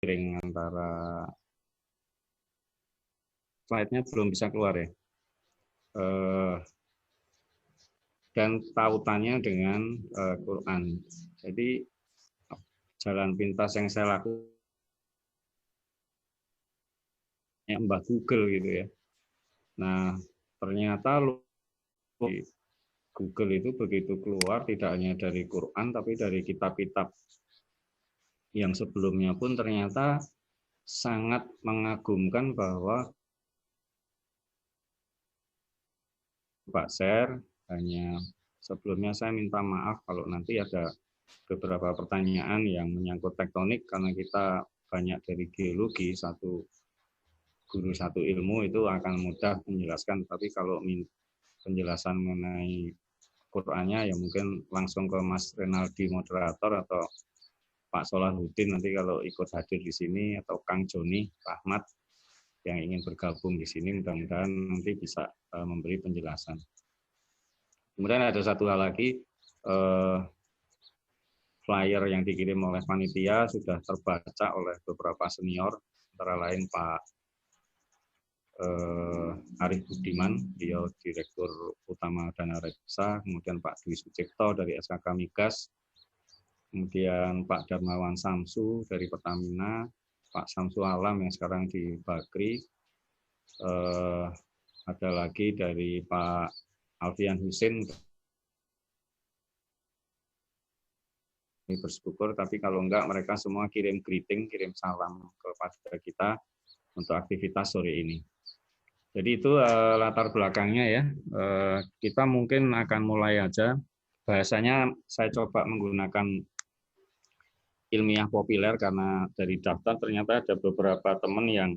antara slide-nya belum bisa keluar ya. Dan tautannya dengan Quran. Jadi jalan pintas yang saya lakukan Mbah Google gitu ya. Nah, ternyata Google itu begitu keluar tidak hanya dari Quran tapi dari kitab-kitab yang sebelumnya pun ternyata sangat mengagumkan bahwa Pak share hanya sebelumnya saya minta maaf kalau nanti ada beberapa pertanyaan yang menyangkut tektonik karena kita banyak dari geologi guru satu ilmu itu akan mudah menjelaskan, tapi kalau penjelasan mengenai Qurannya ya mungkin langsung ke Mas Renaldi moderator atau Pak Solahuddin nanti kalau ikut hadir di sini atau Kang Joni Rahmat yang ingin bergabung di sini mudah-mudahan nanti bisa memberi penjelasan. Kemudian ada satu hal lagi, flyer yang dikirim oleh panitia sudah terbaca oleh beberapa senior, antara lain Pak Arif Budiman, beliau Direktur Utama Dana Reksa, kemudian Pak Dwi Sucipto dari SKK Migas, kemudian Pak Darmawan Samsu dari Pertamina, Pak Samsu Alam yang sekarang di Bakri, ada lagi dari Pak Alfian Husin, bersyukur, tapi kalau enggak mereka semua kirim greeting, kirim salam kepada kita untuk aktivitas sore ini. Jadi itu latar belakangnya ya. Kita mungkin akan mulai aja. Bahasanya saya coba menggunakan ilmiah populer karena dari daftar ternyata ada beberapa teman yang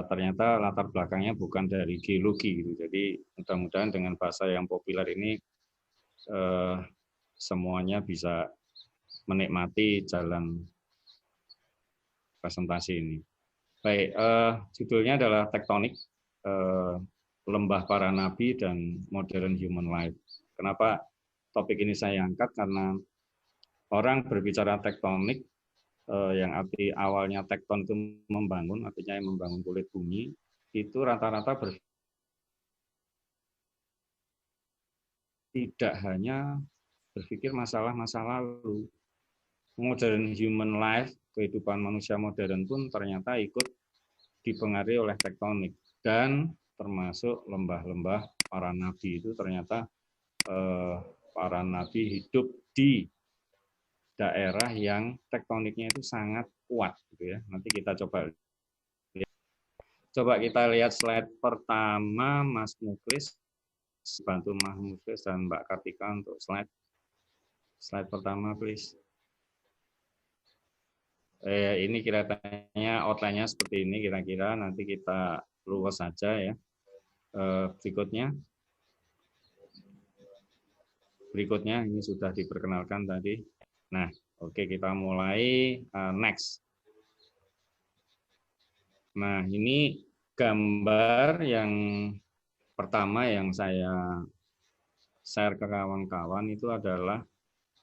ternyata latar belakangnya bukan dari geologi gitu. Jadi mudah-mudahan dengan bahasa yang populer ini semuanya bisa menikmati jalan presentasi ini. Baik, judulnya adalah tektonik, lembah para nabi dan modern human life. Kenapa topik ini saya angkat? Karena orang berbicara tektonik, yang arti awalnya tekton itu membangun, artinya yang membangun kulit bumi, itu rata-rata tidak hanya berpikir masalah masa lalu. Modern human life, kehidupan manusia modern pun ternyata ikut dipengaruhi oleh tektonik. Dan termasuk lembah-lembah para nabi itu ternyata para nabi hidup di daerah yang tektoniknya itu sangat kuat gitu ya. Nanti kita coba kita lihat slide pertama, Mas Muklis, bantu Mas Muklis dan Mbak Kartika untuk slide pertama please. Ini kira-kira outline-nya seperti ini kira-kira, nanti kita luas saja ya. Berikutnya ini sudah diperkenalkan tadi. Nah, oke, kita mulai next. Nah, ini gambar yang pertama yang saya share ke kawan-kawan itu adalah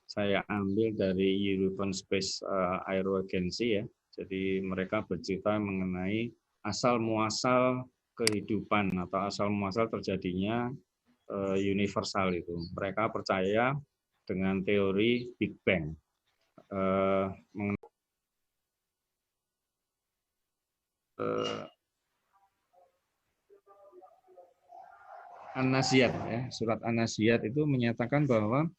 saya ambil dari European Space Agency ya. Jadi mereka bercerita mengenai asal muasal kehidupan atau asal muasal terjadinya universal itu. Mereka percaya dengan teori Big Bang. An-Naziat ya, surat An-Naziat itu menyatakan bahwa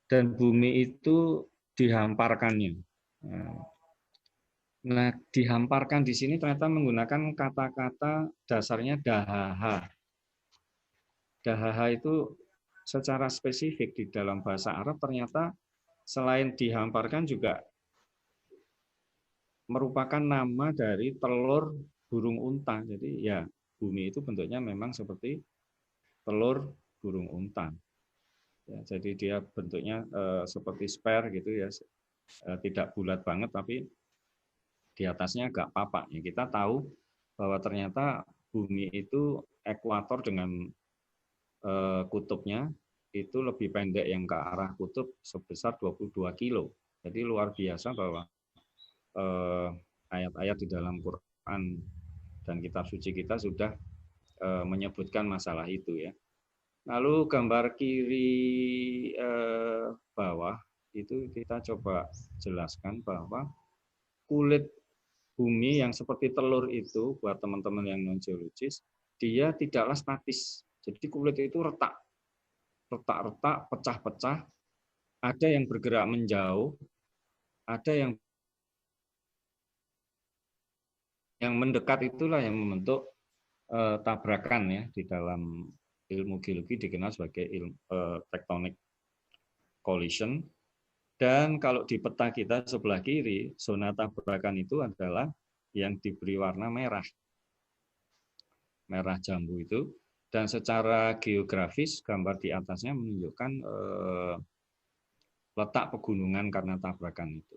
dan bumi itu dihamparkannya. Nah, dihamparkan di sini ternyata menggunakan kata-kata dasarnya dahaha. Dahaha itu secara spesifik di dalam bahasa Arab ternyata selain dihamparkan juga merupakan nama dari telur burung unta. Jadi ya bumi itu bentuknya memang seperti telur burung unta. Ya, jadi dia bentuknya seperti spare gitu ya, tidak bulat banget tapi di atasnya agak papak. Ya, kita tahu bahwa ternyata bumi itu ekuator dengan kutubnya itu lebih pendek yang ke arah kutub sebesar 22 kilo. Jadi luar biasa bahwa ayat-ayat di dalam Quran dan kitab suci kita sudah menyebutkan masalah itu ya. Lalu gambar kiri bawah itu kita coba jelaskan bahwa kulit bumi yang seperti telur itu buat teman-teman yang non geologis, dia tidaklah statis. Jadi kulit itu retak-retak, pecah-pecah, ada yang bergerak menjauh, ada yang mendekat, itulah yang membentuk tabrakan ya. Di dalam ilmu geologi dikenal sebagai tectonic collision. Dan kalau di peta kita sebelah kiri, zona tabrakan itu adalah yang diberi warna merah jambu itu. Dan secara geografis gambar di atasnya menunjukkan letak pegunungan karena tabrakan itu.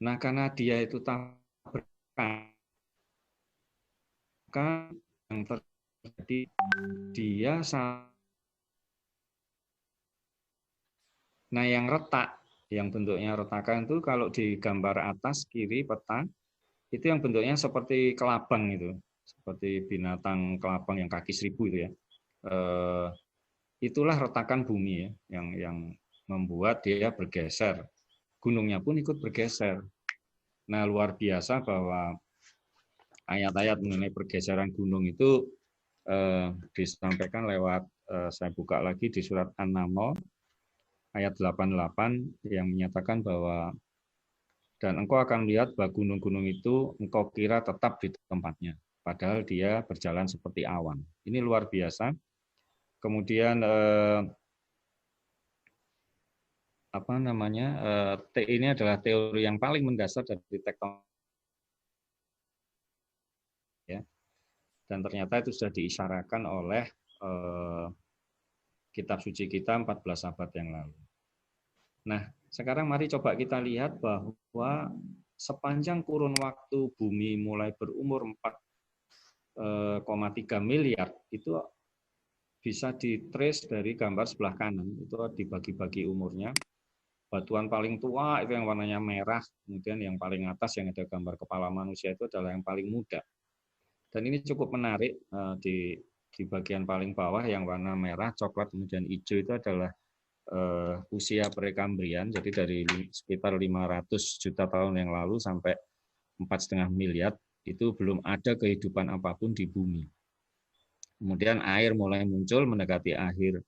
Nah, karena dia itu tabrakan, maka yang terjadi dia nah yang retak, yang bentuknya retakan itu kalau di gambar atas kiri peta itu yang bentuknya seperti kelabang itu, seperti binatang kelabang yang kaki 1000 itu ya. Itulah retakan bumi ya, yang membuat dia bergeser. Gunungnya pun ikut bergeser. Nah, luar biasa bahwa ayat-ayat mengenai pergeseran gunung itu disampaikan lewat, saya buka lagi di surat An-Naml ayat 88 yang menyatakan bahwa dan engkau akan melihat bahwa gunung-gunung itu engkau kira tetap di tempatnya, padahal dia berjalan seperti awan. Ini luar biasa. Kemudian ini adalah teori yang paling mendasar dari tektonik ya. Dan ternyata itu sudah diisyaratkan oleh kitab suci kita 14 abad yang lalu. Nah, sekarang mari coba kita lihat bahwa sepanjang kurun waktu bumi mulai berumur 4,3 miliar itu bisa ditrace dari gambar sebelah kanan, itu dibagi-bagi umurnya. Batuan paling tua itu yang warnanya merah, kemudian yang paling atas yang ada gambar kepala manusia itu adalah yang paling muda. Dan ini cukup menarik, di bagian paling bawah yang warna merah, coklat, kemudian hijau itu adalah usia prekambrian, jadi dari sekitar 500 juta tahun yang lalu sampai 4,5 miliar, itu belum ada kehidupan apapun di bumi. Kemudian air mulai muncul mendekati akhir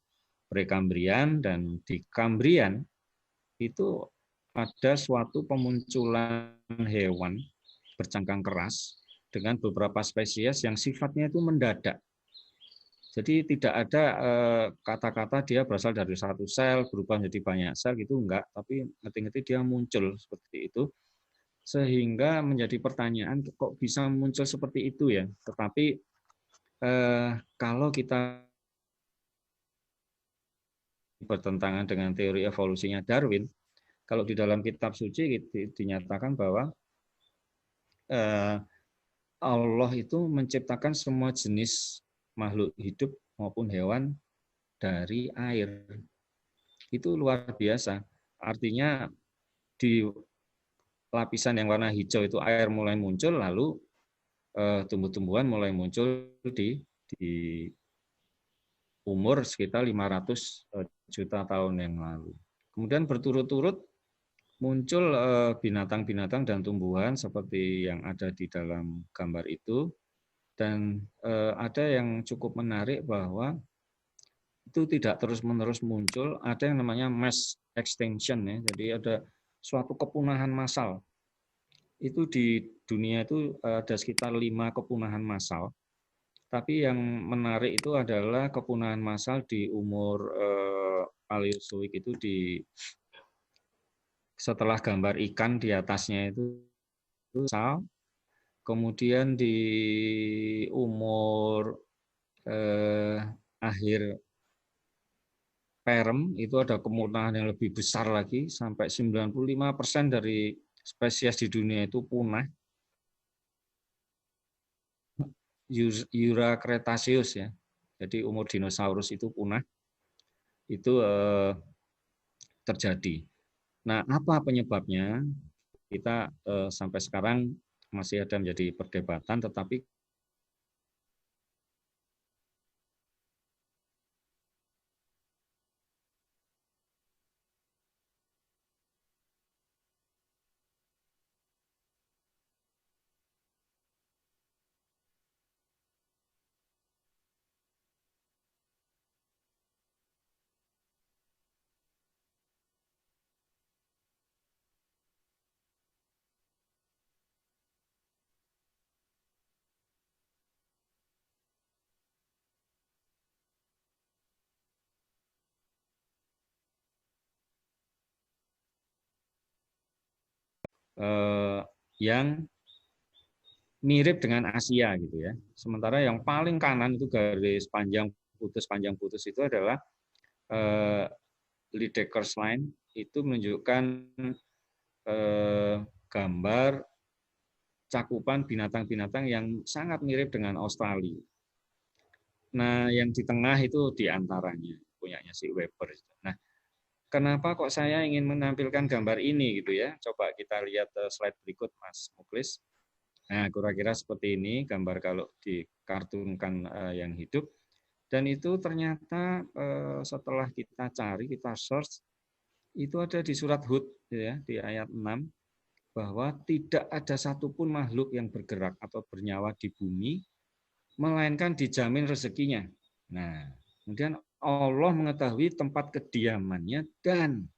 prekambrian, dan di Kambrian itu ada suatu pemunculan hewan bercangkang keras dengan beberapa spesies yang sifatnya itu mendadak. Jadi tidak ada kata-kata dia berasal dari satu sel berubah menjadi banyak sel gitu, enggak, tapi ngerti-ngerti dia muncul seperti itu, sehingga menjadi pertanyaan kok bisa muncul seperti itu ya. Tetapi kalau kita bertentangan dengan teori evolusinya Darwin, kalau di dalam kitab suci dinyatakan bahwa Allah itu menciptakan semua jenis makhluk hidup maupun hewan dari air. Itu luar biasa. Artinya di lapisan yang warna hijau itu air mulai muncul, lalu tumbuh-tumbuhan mulai muncul di umur sekitar 500 juta tahun yang lalu. Kemudian berturut-turut muncul binatang-binatang dan tumbuhan seperti yang ada di dalam gambar itu. Dan ada yang cukup menarik bahwa itu tidak terus-menerus muncul, ada yang namanya mass extinction ya. Jadi ada suatu kepunahan massal. Itu di dunia itu ada sekitar 5 kepunahan massal. Tapi yang menarik itu adalah kepunahan massal di umur Paleozoik itu setelah gambar ikan di atasnya itu massal. Kemudian di umur akhir Perem itu ada kepunahan yang lebih besar lagi, sampai 95% dari spesies di dunia itu punah. Jura Cretaceous ya. Jadi umur dinosaurus itu punah. Itu terjadi. Nah, apa penyebabnya? Kita sampai sekarang masih ada menjadi perdebatan, tetapi yang mirip dengan Asia gitu ya. Sementara yang paling kanan itu garis panjang putus itu adalah Lydekkers line, itu menunjukkan gambar cakupan binatang-binatang yang sangat mirip dengan Australia. Nah, yang di tengah itu diantaranya punyanya si Weber. Nah, kenapa kok saya ingin menampilkan gambar ini gitu ya? Coba kita lihat slide berikut, Mas Muklis. Nah, kira-kira seperti ini gambar kalau dikartunkan yang hidup. Dan itu ternyata setelah kita cari, kita search, itu ada di surat Hud ya, di ayat 6, bahwa tidak ada satupun makhluk yang bergerak atau bernyawa di bumi, melainkan dijamin rezekinya. Nah, kemudian Allah mengetahui tempat kediamannya dan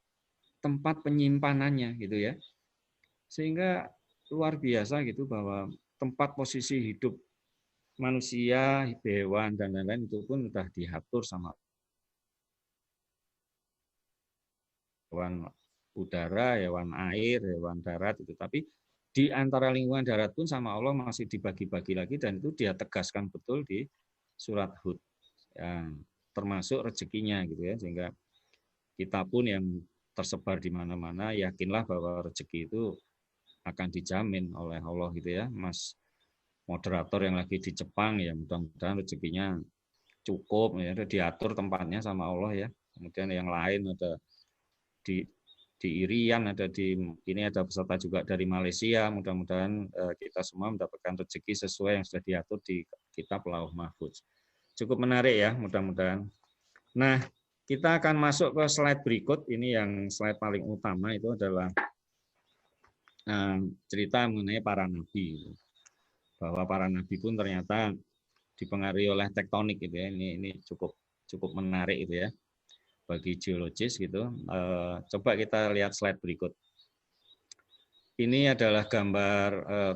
tempat penyimpanannya gitu ya. Sehingga luar biasa gitu bahwa tempat posisi hidup manusia, hewan dan lain-lain itu pun sudah diatur sama hewan udara, hewan air, hewan darat itu. Tapi di antara lingkungan darat pun sama Allah masih dibagi-bagi lagi dan itu dia tegaskan betul di surat Hud. Ya, termasuk rezekinya gitu ya, sehingga kita pun yang tersebar di mana-mana yakinlah bahwa rezeki itu akan dijamin oleh Allah gitu ya. Mas moderator yang lagi di Jepang ya mudah-mudahan rezekinya cukup ya, diatur tempatnya sama Allah ya. Kemudian yang lain ada di Irian, ada di ini ada peserta juga dari Malaysia. Mudah-mudahan kita semua mendapatkan rezeki sesuai yang sudah diatur di kitab Lauh Mahfuz. Cukup menarik ya, mudah-mudahan. Nah, kita akan masuk ke slide berikut. Ini yang slide paling utama itu adalah cerita mengenai para nabi. Bahwa para nabi pun ternyata dipengaruhi oleh tektonik gitu ya. Ini cukup menarik itu ya bagi geologis gitu. Coba kita lihat slide berikut. Ini adalah gambar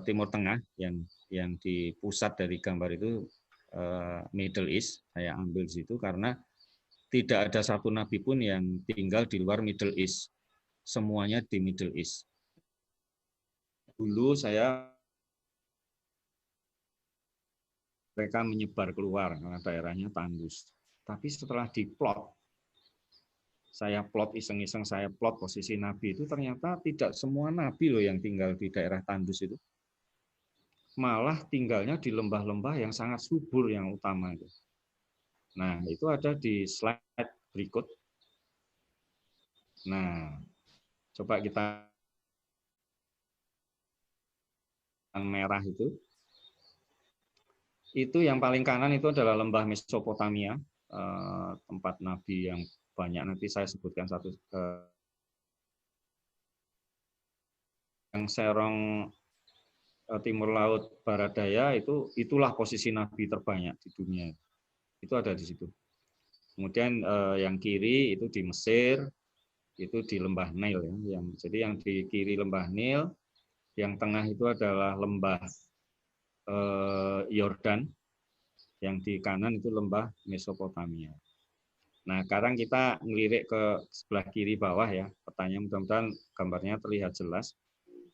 Timur Tengah yang di pusat dari gambar itu Middle East. Saya ambil di situ karena tidak ada satu nabi pun yang tinggal di luar Middle East. Semuanya di Middle East. Dulu mereka menyebar keluar karena daerahnya tandus. Tapi setelah diplot, saya plot iseng-iseng, saya plot posisi nabi itu ternyata tidak semua nabi loh yang tinggal di daerah tandus itu. Malah tinggalnya di lembah-lembah yang sangat subur yang utama itu. Nah, itu ada di slide berikut. Nah, coba kita yang merah itu yang paling kanan itu adalah lembah Mesopotamia, tempat nabi yang banyak, nanti saya sebutkan satu. Yang Serong Timur Laut Barat Daya itulah posisi nabi terbanyak di dunia. Itu ada di situ. Kemudian yang kiri itu di Mesir, itu di lembah Nil ya. Jadi yang di kiri lembah Nil, yang tengah itu adalah lembah Yordan, yang di kanan itu lembah Mesopotamia. Nah, sekarang kita ngelirik ke sebelah kiri bawah ya. Pertanyaan mudah-mudahan gambarnya terlihat jelas.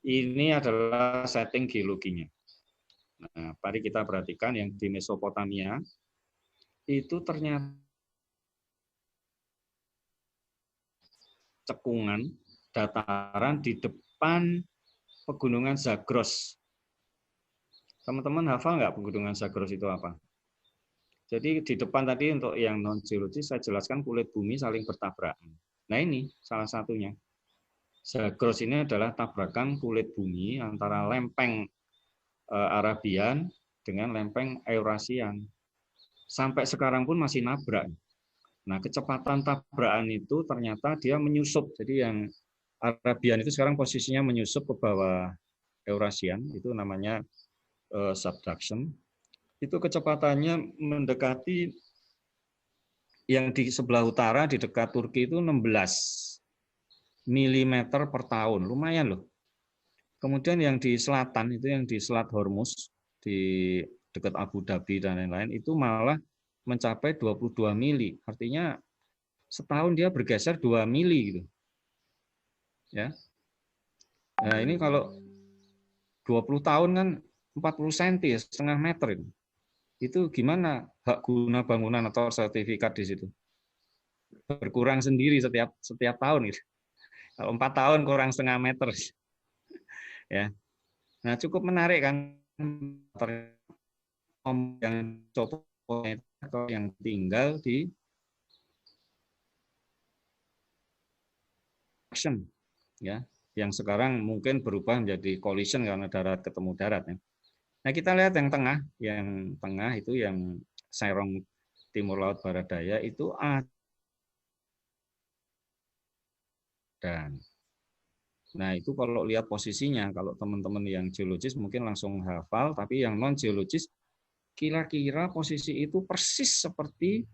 Ini adalah setting geologinya. Nah, mari kita perhatikan yang di Mesopotamia itu ternyata cekungan dataran di depan pegunungan Zagros. Teman-teman hafal nggak pegunungan Zagros itu apa? Jadi di depan tadi untuk yang non geologis saya jelaskan kulit bumi saling bertabrakan. Nah ini salah satunya. Zagros ini adalah tabrakan kulit bumi antara lempeng Arabian dengan lempeng Eurasian. Sampai sekarang pun masih nabrak. Nah, kecepatan tabrakan itu ternyata dia menyusup. Jadi yang Arabian itu sekarang posisinya menyusup ke bawah Eurasian, itu namanya subduction. Itu kecepatannya mendekati yang di sebelah utara di dekat Turki itu 16 mm per tahun, lumayan loh. Kemudian yang di selatan itu yang di Selat Hormuz di dekat Abu Dhabi dan lain-lain itu malah mencapai 22 mili. Artinya setahun dia bergeser 2 mili gitu. Ya. Nah, ini kalau 20 tahun kan 40 cm ya, setengah meter itu. Itu gimana hak guna bangunan atau sertifikat di situ? Berkurang sendiri setiap tahun gitu. Kalau 4 tahun kurang setengah meter. Ya. Nah, cukup menarik kan yang coba atau yang tinggal di action ya, yang sekarang mungkin berubah menjadi collision karena darat ketemu darat ya. Nah, kita lihat yang tengah itu yang Serong Timur Laut Barat Daya itu dan nah itu kalau lihat posisinya, kalau teman-teman yang geologis mungkin langsung hafal, tapi yang non geologis kira-kira posisi itu persis seperti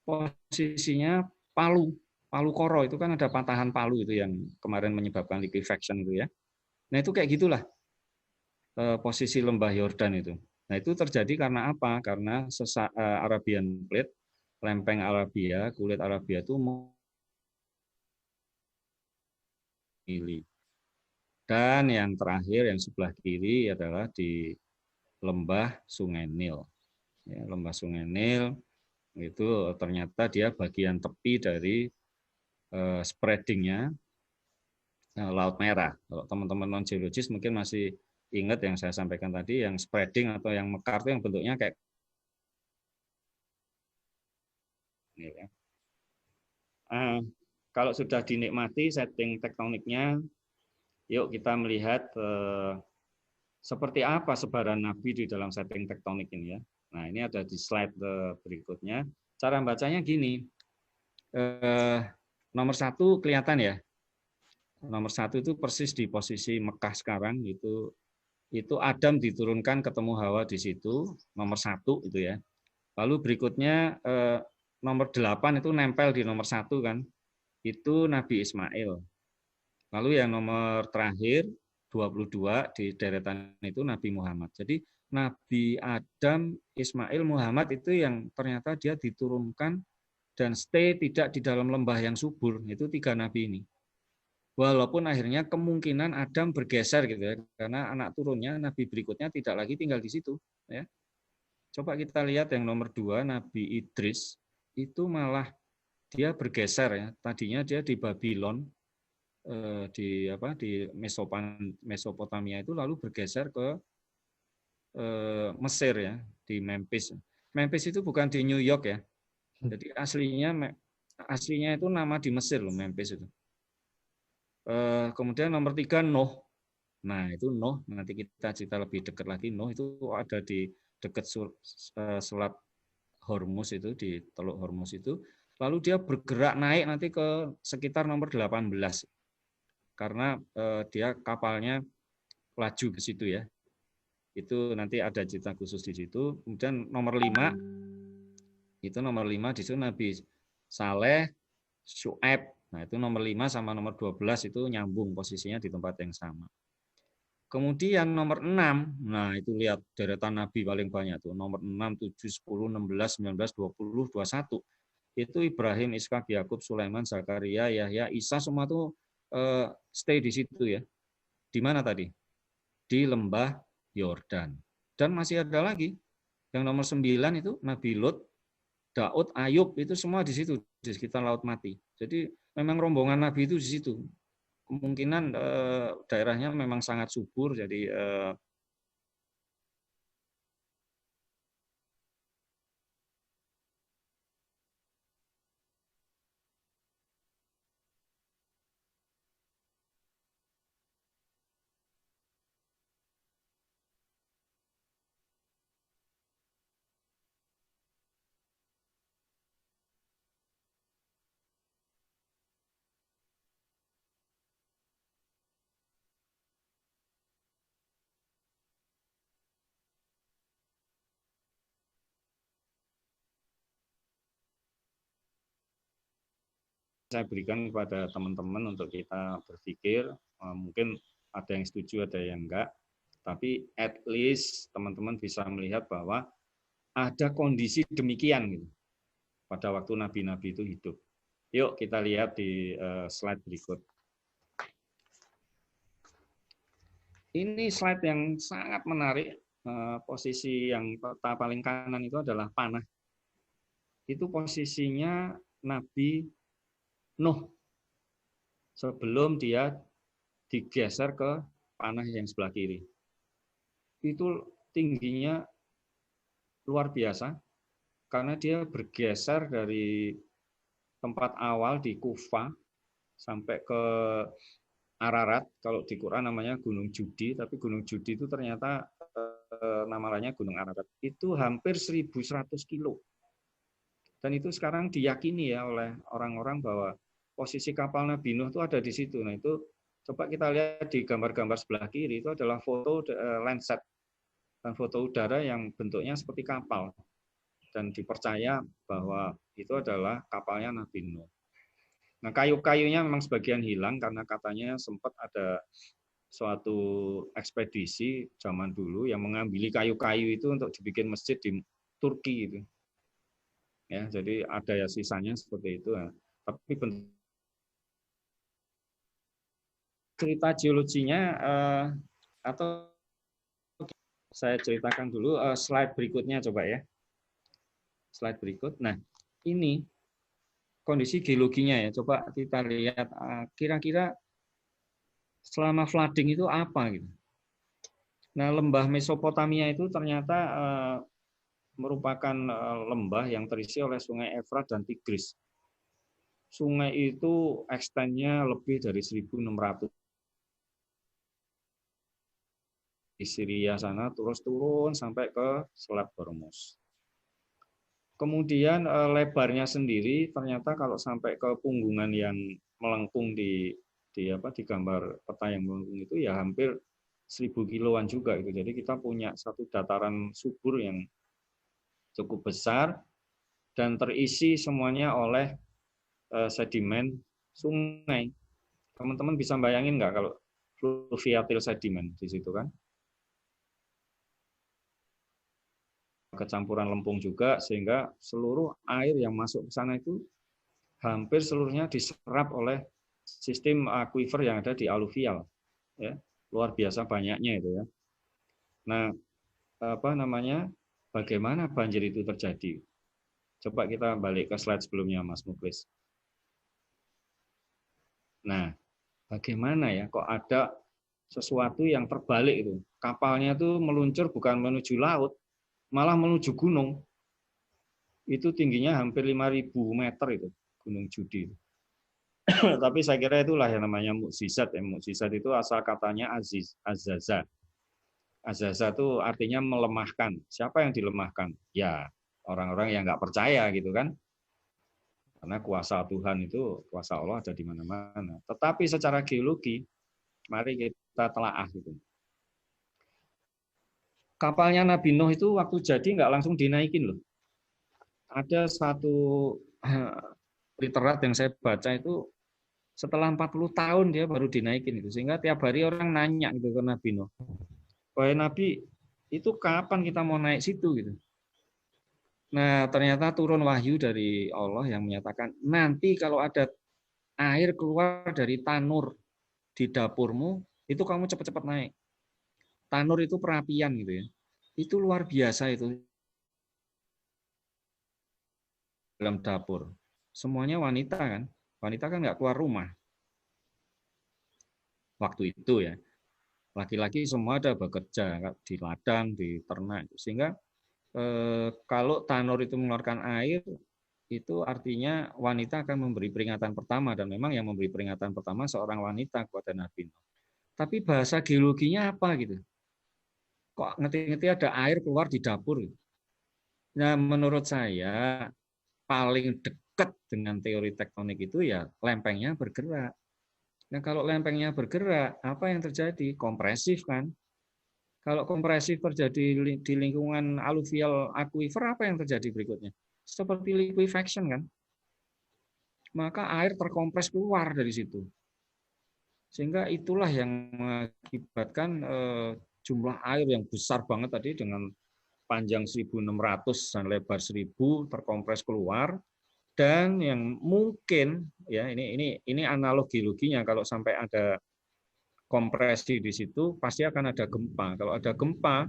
posisinya Palu. Palu Koro itu kan ada patahan Palu itu yang kemarin menyebabkan liquefaction itu ya. Nah itu kayak gitulah posisi lembah Yordan itu. Nah itu terjadi karena apa? Karena Arabian Plate, lempeng Arabia, kulit Arabia itu memilih. Dan yang terakhir yang sebelah kiri adalah di lembah Sungai Nil. Ya, lembah Sungai Nil itu ternyata dia bagian tepi dari spreadingnya Laut Merah. Kalau teman-teman non geologis mungkin masih ingat yang saya sampaikan tadi, yang spreading atau yang mekar itu yang bentuknya kayak ini ya. Kalau sudah dinikmati setting tektoniknya, yuk kita melihat seperti apa sebaran Nabi di dalam setting tektonik ini ya. Nah ini ada di slide berikutnya. Cara bacanya gini, nomor 1 kelihatan ya. Nomor 1 itu persis di posisi Mekah sekarang itu Adam diturunkan ketemu Hawa di situ, nomor 1 itu ya. Lalu berikutnya nomor 8 itu nempel di nomor 1 kan, itu Nabi Ismail. Lalu yang nomor terakhir 22 di deretan itu Nabi Muhammad. Jadi Nabi Adam, Ismail, Muhammad itu yang ternyata dia diturunkan dan stay tidak di dalam lembah yang subur. Itu 3 nabi ini. Walaupun akhirnya kemungkinan Adam bergeser gitu ya, karena anak turunnya nabi berikutnya tidak lagi tinggal di situ ya. Coba kita lihat yang nomor 2 Nabi Idris itu malah dia bergeser ya. Tadinya dia di Babylon di Mesopotamia itu lalu bergeser ke Mesir ya, di Memphis. Memphis itu bukan di New York ya. Jadi aslinya itu nama di Mesir loh, Memphis itu. Kemudian nomor 3 Nuh. Nah, itu Nuh, nanti kita cerita lebih dekat lagi. Nuh itu ada di dekat Selat Hormuz itu, di Teluk Hormuz itu. Lalu dia bergerak naik nanti ke sekitar nomor 18. Karena dia kapalnya laju ke situ ya. Itu nanti ada cerita khusus di situ. Kemudian nomor 5 itu nomor 5 di situ Nabi Saleh, Syuaib. Nah, itu nomor 5 sama nomor 12 itu nyambung posisinya di tempat yang sama. Kemudian nomor 6, nah itu lihat deretan Nabi paling banyak tuh. Nomor 6, 7, 10, 16, 19, 20, 21. Itu Ibrahim, Ishak, Yakub, Sulaiman, Zakaria, Yahya, Isa semua tuh stay di situ ya. Di mana tadi? Di lembah Yordan. Dan masih ada lagi. Yang nomor 9 itu Nabi Lut, Daud, Ayub, itu semua di situ, di sekitar Laut Mati. Jadi memang rombongan Nabi itu di situ. Kemungkinan daerahnya memang sangat subur, jadi saya berikan kepada teman-teman untuk kita berpikir, mungkin ada yang setuju, ada yang enggak, tapi at least teman-teman bisa melihat bahwa ada kondisi demikian gitu pada waktu nabi-nabi itu hidup. Yuk kita lihat di slide berikut. Ini slide yang sangat menarik. Posisi yang paling kanan itu adalah panah. Itu posisinya Nabi Nuh sebelum dia digeser ke panah yang sebelah kiri. Itu tingginya luar biasa karena dia bergeser dari tempat awal di Kufa sampai ke Ararat. Kalau di Quran namanya Gunung Judi, tapi Gunung Judi itu ternyata namanya Gunung Ararat. Itu hampir 1.100 kilo. Dan itu sekarang diyakini ya oleh orang-orang bahwa posisi kapal Nabi Nuh itu ada di situ. Nah itu coba kita lihat di gambar-gambar sebelah kiri, itu adalah foto Landsat dan foto udara yang bentuknya seperti kapal. Dan dipercaya bahwa itu adalah kapalnya Nabi Nuh. Nah kayu-kayunya memang sebagian hilang karena katanya sempat ada suatu ekspedisi zaman dulu yang mengambil kayu-kayu itu untuk dibikin masjid di Turki itu. Ya, jadi ada ya sisanya seperti itu. Tapi cerita geologinya atau saya ceritakan dulu slide berikutnya coba ya. Slide berikut. Nah, ini kondisi geologinya ya. Coba kita lihat kira-kira selama flooding itu apa gitu. Nah, lembah Mesopotamia itu ternyata merupakan lembah yang terisi oleh sungai Efrat dan Tigris. Sungai itu ekstennya lebih dari 1.600 di Syria sana, terus turun sampai ke Selat Hormuz. Kemudian lebarnya sendiri ternyata kalau sampai ke punggungan yang melengkung di gambar peta yang melengkung itu ya hampir 1.000 kiloan juga gitu. Jadi kita punya satu dataran subur yang cukup besar dan terisi semuanya oleh sedimen sungai. Teman-teman bisa bayangin nggak kalau fluviatil sedimen di situ kan? Kecampuran lempung juga sehingga seluruh air yang masuk ke sana itu hampir seluruhnya diserap oleh sistem aquifer yang ada di aluvial. Ya, luar biasa banyaknya itu ya. Nah, bagaimana banjir itu terjadi? Coba kita balik ke slide sebelumnya, Mas Muklis. Nah, bagaimana ya kok ada sesuatu yang terbalik itu? Kapalnya itu meluncur bukan menuju laut, malah menuju gunung. Itu tingginya hampir 5.000 meter itu, Gunung Judi. Tapi saya kira itulah yang namanya mukjizat. Mukjizat itu asal katanya azaza. Azaza itu artinya melemahkan. Siapa yang dilemahkan? Ya, orang-orang yang nggak percaya gitu kan. Karena kuasa Tuhan itu, kuasa Allah ada di mana-mana. Tetapi secara geologi, mari kita telaah gitu. Kapalnya Nabi Nuh itu waktu jadi nggak langsung dinaikin loh. Ada satu literat yang saya baca itu setelah 40 tahun dia baru dinaikin itu. Sehingga tiap hari orang nanya gitu ke Nabi Nuh. Wahai Nabi, itu kapan kita mau naik situ gitu. Nah, ternyata turun wahyu dari Allah yang menyatakan nanti kalau ada air keluar dari tanur di dapurmu, itu kamu cepat-cepat naik. Tanur itu perapian gitu ya. Itu luar biasa itu dalam dapur. Semuanya wanita kan. Wanita kan nggak keluar rumah. Waktu itu ya. Laki-laki semua ada bekerja di ladang, di ternak. Sehingga kalau tanur itu mengeluarkan air, itu artinya wanita akan memberi peringatan pertama. Dan memang yang memberi peringatan pertama seorang wanita kepada Nabi Nuh. Tapi bahasa geologinya apa gitu? Kok ngerti-ngerti ada air keluar di dapur? Nah, menurut saya paling dekat dengan teori tektonik itu ya lempengnya bergerak. Nah, kalau lempengnya bergerak, apa yang terjadi? Kompresif kan? Kalau kompresif terjadi di lingkungan aluvial aquifer, apa yang terjadi berikutnya? Seperti liquefaction kan? maka air terkompres keluar dari situ. Sehingga itulah yang mengakibatkan jumlah air yang besar banget tadi dengan panjang 1.600 dan lebar 1.000 terkompres keluar. Dan yang mungkin ya ini analogi-loginya, kalau sampai ada kompresi di situ pasti akan ada gempa. Kalau ada gempa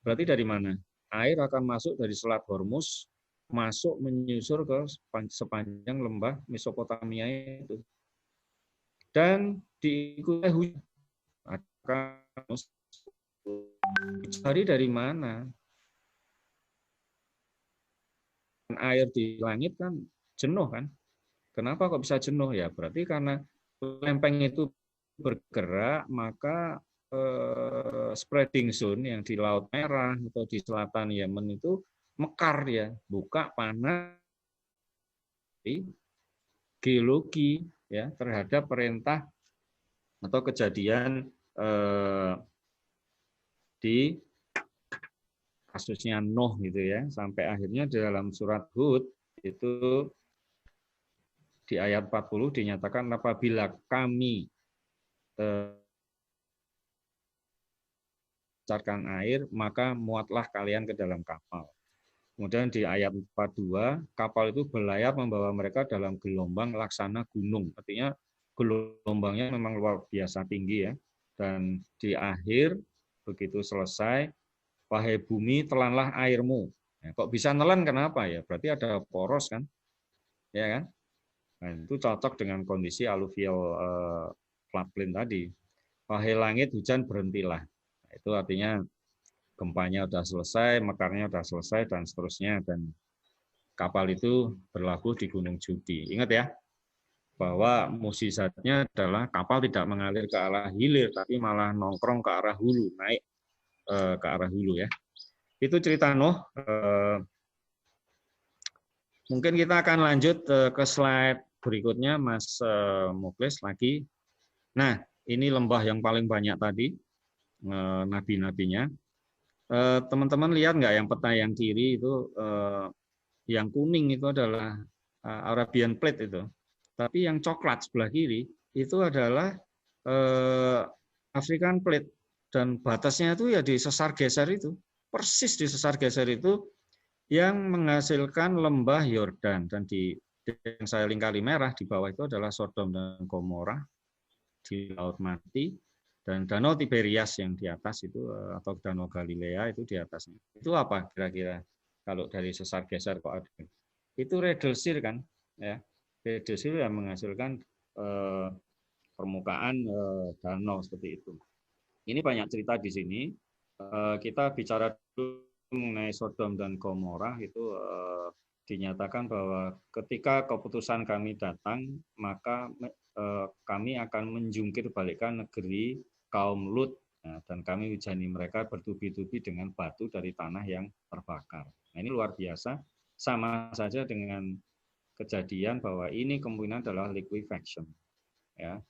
berarti dari mana? Air akan masuk dari Selat Hormuz, masuk menyusur ke sepanjang lembah Mesopotamia itu. Dan diikuti hujan. Cari dari mana? Air di langit kan jenuh kan? Kenapa kok bisa jenuh ya? Berarti karena lempeng itu bergerak, maka spreading zone yang di Laut Merah atau di selatan Yemen itu mekar ya, buka panas geologi ya terhadap perintah atau kejadian di kasusnya Nuh gitu ya, sampai akhirnya di dalam surat Hud itu di ayat 40 dinyatakan apabila kami memancarkan air, maka muatlah kalian ke dalam kapal. Kemudian di ayat 42, kapal itu berlayar membawa mereka dalam gelombang laksana gunung. Artinya gelombangnya memang luar biasa tinggi ya. Dan di akhir, begitu selesai, wahai bumi, telanlah airmu. Ya, kok bisa nelan kenapa ya? Berarti ada poros kan? Ya kan? Nah, itu cocok dengan kondisi aluvial floodplain tadi. Wahai langit, hujan berhentilah. Nah, itu artinya gempanya sudah selesai, mekarnya sudah selesai, dan seterusnya. Dan kapal itu berlabuh di Gunung Judi. Ingat ya, bahwa musisatnya adalah kapal tidak mengalir ke arah hilir, tapi malah nongkrong ke arah hulu, naik ke arah hulu ya. Itu cerita Nuh. Mungkin kita akan lanjut ke slide berikutnya, Mas Muklis lagi. Nah, ini lembah yang paling banyak tadi, nabi-nabinya. Teman-teman lihat nggak yang peta yang kiri itu, yang kuning itu adalah Arabian Plate itu. Tapi yang coklat sebelah kiri itu adalah African Plate. Dan batasnya itu ya di sesar geser itu. Persis di sesar geser itu yang menghasilkan lembah Yordan. Dan di yang saya lingkari merah di bawah itu adalah Sodom dan Gomora di Laut Mati, dan Danau Tiberias yang di atas itu, atau Danau Galilea itu di atasnya. Itu apa kira-kira kalau dari sesar geser kok ada? Itu redelsir kan, ya. Redelsir yang menghasilkan permukaan danau seperti itu. Ini banyak cerita di sini. Kita bicara dulu mengenai Sodom dan Gomora itu dinyatakan bahwa ketika keputusan kami datang, maka kami akan menjungkir balikkan negeri kaum Lut, dan kami hujani mereka bertubi-tubi dengan batu dari tanah yang terbakar. Nah, ini luar biasa, sama saja dengan kejadian bahwa ini kemungkinan adalah liquefaction. Ya.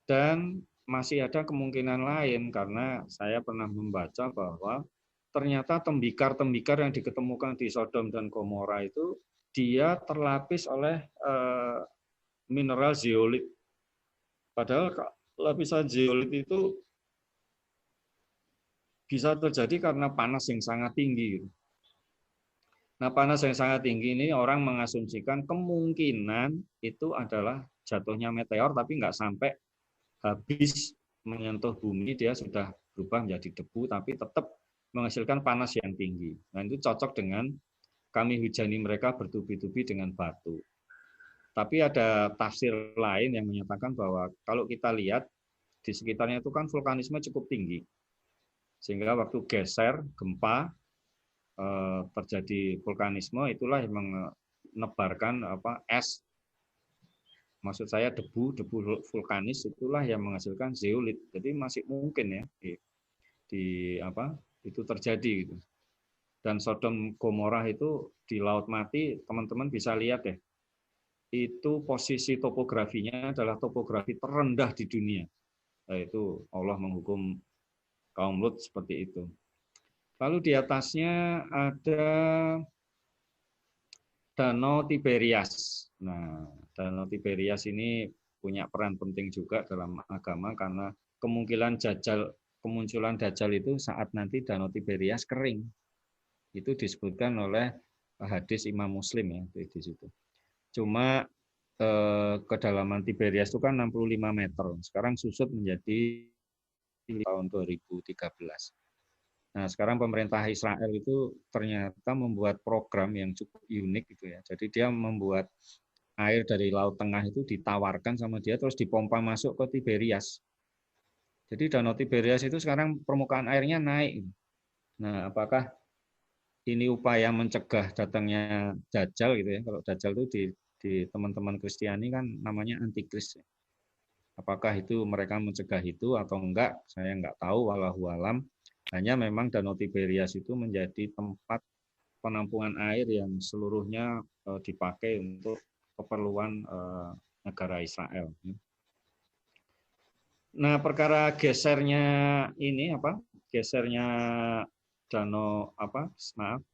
Dan masih ada kemungkinan lain karena saya pernah membaca bahwa ternyata tembikar-tembikar yang diketemukan di Sodom dan Gomora itu dia terlapis oleh mineral zeolit. Padahal lapisan zeolit itu bisa terjadi karena panas yang sangat tinggi. Nah, panas yang sangat tinggi ini orang mengasumsikan kemungkinan itu adalah jatuhnya meteor, tapi nggak sampai habis menyentuh bumi, dia sudah berubah menjadi debu, tapi tetap menghasilkan panas yang tinggi. Nah, itu cocok dengan kami hujani mereka bertubi-tubi dengan batu. Tapi ada tafsir lain yang menyatakan bahwa kalau kita lihat di sekitarnya itu kan vulkanisme cukup tinggi. Sehingga waktu geser, gempa, terjadi vulkanisme, itulah yang menebarkan es. Maksud saya debu vulkanis itulah yang menghasilkan zeolit. Jadi masih mungkin ya itu terjadi gitu. Dan Sodom Gomorrah itu di Laut Mati, teman-teman bisa lihat ya. Itu posisi topografinya adalah topografi terendah di dunia. Yaitu Allah menghukum kaum Lut seperti itu. Lalu di atasnya ada Danau Tiberias. Nah, Danau Tiberias ini punya peran penting juga dalam agama karena kemunculan Dajjal itu saat nanti Danau Tiberias kering. Itu disebutkan oleh hadis Imam Muslim ya di situ. Cuma kedalaman Tiberias itu kan 65 meter. Sekarang susut menjadi tahun 2013. Nah, sekarang pemerintah Israel itu ternyata membuat program yang cukup unik gitu ya. Jadi dia membuat air dari Laut Tengah itu ditawarkan sama dia terus dipompa masuk ke Tiberias. Jadi Danau Tiberias itu sekarang permukaan airnya naik. Nah, apakah ini upaya mencegah datangnya Dajjal gitu ya? Kalau Dajjal itu di teman-teman Kristiani kan namanya antikris. Apakah itu mereka mencegah itu atau enggak? Saya enggak tahu, wallahu alam. Hanya memang Danau Tiberias itu menjadi tempat penampungan air yang seluruhnya dipakai untuk keperluan negara Israel. Nah, perkara gesernya ini apa? Gesernya danau apa? Maaf,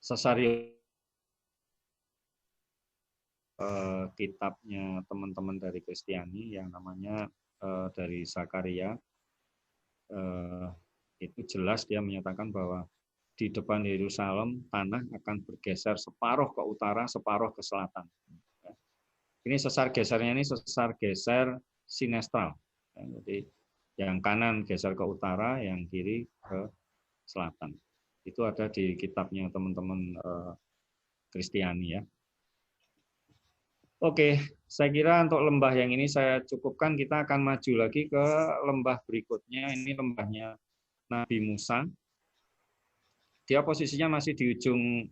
Cesario kitabnya teman-teman dari Kristiani yang namanya dari Zakaria. Itu jelas dia menyatakan bahwa di depan Yerusalem tanah akan bergeser separuh ke utara, separuh ke selatan. Ini sesar gesernya ini sesar geser sinestral. Jadi yang kanan geser ke utara, yang kiri ke selatan. Itu ada di kitabnya teman-teman Kristiani ya. Oke, saya kira untuk lembah yang ini saya cukupkan. Kita akan maju lagi ke lembah berikutnya. Ini lembahnya Nabi Musa. Dia posisinya masih di ujung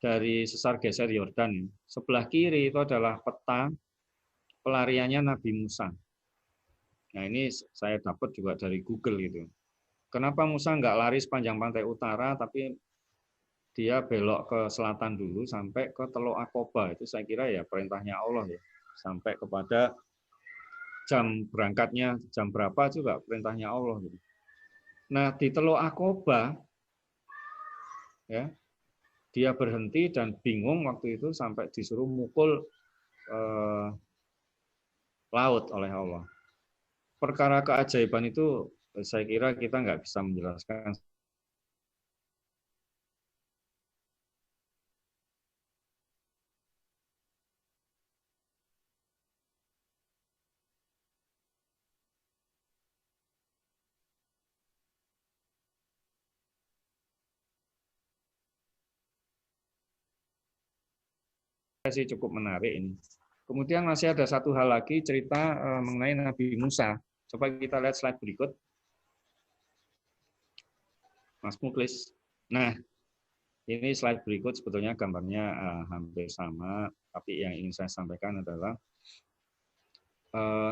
dari sesar geser Yordan. Sebelah kiri itu adalah peta pelariannya Nabi Musa. Nah ini saya dapat juga dari Google gitu. Kenapa Musa nggak lari sepanjang pantai utara, tapi dia belok ke selatan dulu sampai ke Teluk Aqaba. Itu saya kira ya perintahnya Allah ya. Sampai kepada jam berangkatnya, jam berapa juga perintahnya Allah. Gitu. Nah di Teluk Aqaba, ya, dia berhenti dan bingung waktu itu sampai disuruh mukul laut oleh Allah. Perkara keajaiban itu saya kira kita nggak bisa menjelaskan. Sih cukup menarik ini. Kemudian masih ada satu hal lagi cerita mengenai Nabi Musa. Coba kita lihat slide berikut. Mas Muklis. Nah, ini slide berikut sebetulnya gambarnya hampir sama, tapi yang ingin saya sampaikan adalah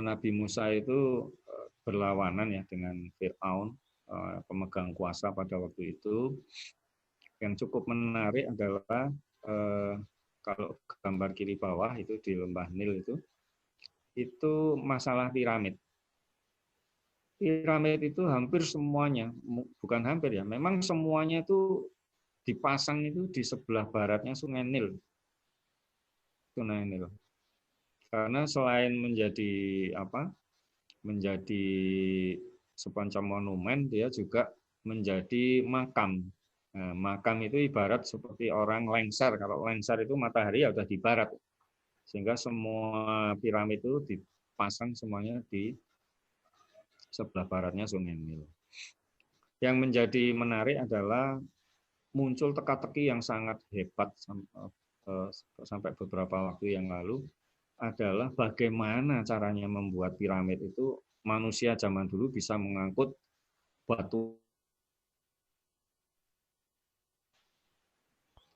Nabi Musa itu berlawanan ya dengan Fir'aun, pemegang kuasa pada waktu itu. Yang cukup menarik adalah kalau gambar kiri bawah itu di lembah Nil itu masalah piramid. Piramid itu hampir semuanya, bukan hampir ya, memang semuanya itu dipasang itu di sebelah baratnya Sungai Nil. Sungai Nil. Karena selain menjadi apa? Menjadi semacam monumen, dia juga menjadi makam. Nah, makam itu ibarat seperti orang lengser. Kalau lengser itu matahari ya udah di barat. Sehingga semua piramid itu dipasang semuanya di sebelah baratnya Sungai Nil. Yang menjadi menarik adalah muncul teka-teki yang sangat hebat sampai beberapa waktu yang lalu adalah bagaimana caranya membuat piramid itu manusia zaman dulu bisa mengangkut batu.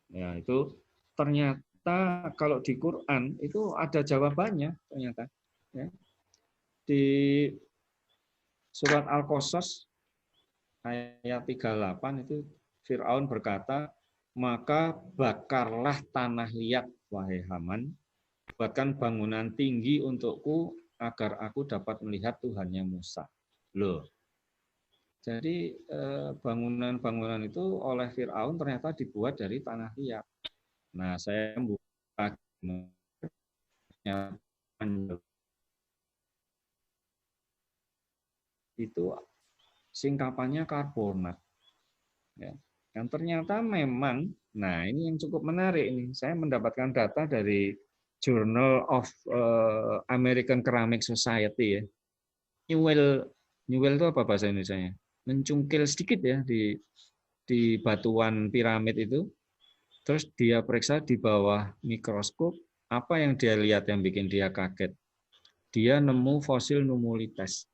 Ya, itu ternyata kalau di Quran itu ada jawabannya ternyata. Ya. Di surat Al-Qasas ayat 38 itu Fir'aun berkata, maka bakarlah tanah liat, wahai Haman, buatkan bangunan tinggi untukku agar aku dapat melihat Tuhannya Musa. Loh, Jadi bangunan-bangunan itu oleh Firaun ternyata dibuat dari tanah liat. Nah, saya membuka itu singkapannya karbonat. Ya. Dan ternyata memang, nah ini yang cukup menarik ini. Saya mendapatkan data dari Journal of American Ceramic Society ya. Newell itu apa bahasa Indonesianya? Mencungkil sedikit ya di batuan piramid itu. Terus dia periksa di bawah mikroskop, apa yang dia lihat yang bikin dia kaget? Dia nemu fosil numulites.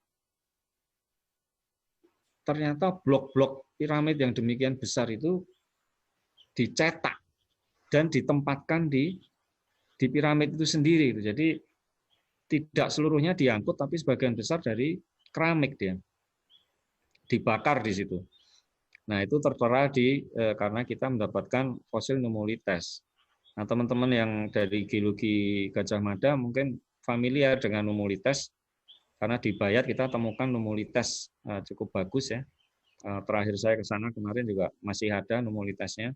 Ternyata blok-blok piramid yang demikian besar itu dicetak dan ditempatkan di piramid itu sendiri. Jadi tidak seluruhnya diangkut, tapi sebagian besar dari keramik dia dibakar di situ. Nah itu tertera karena kita mendapatkan fosil numulites. Nah teman-teman yang dari geologi Gajah Mada mungkin familiar dengan numulites karena di Bayat kita temukan numulites cukup bagus ya. Terakhir saya ke sana kemarin juga masih ada numulitesnya.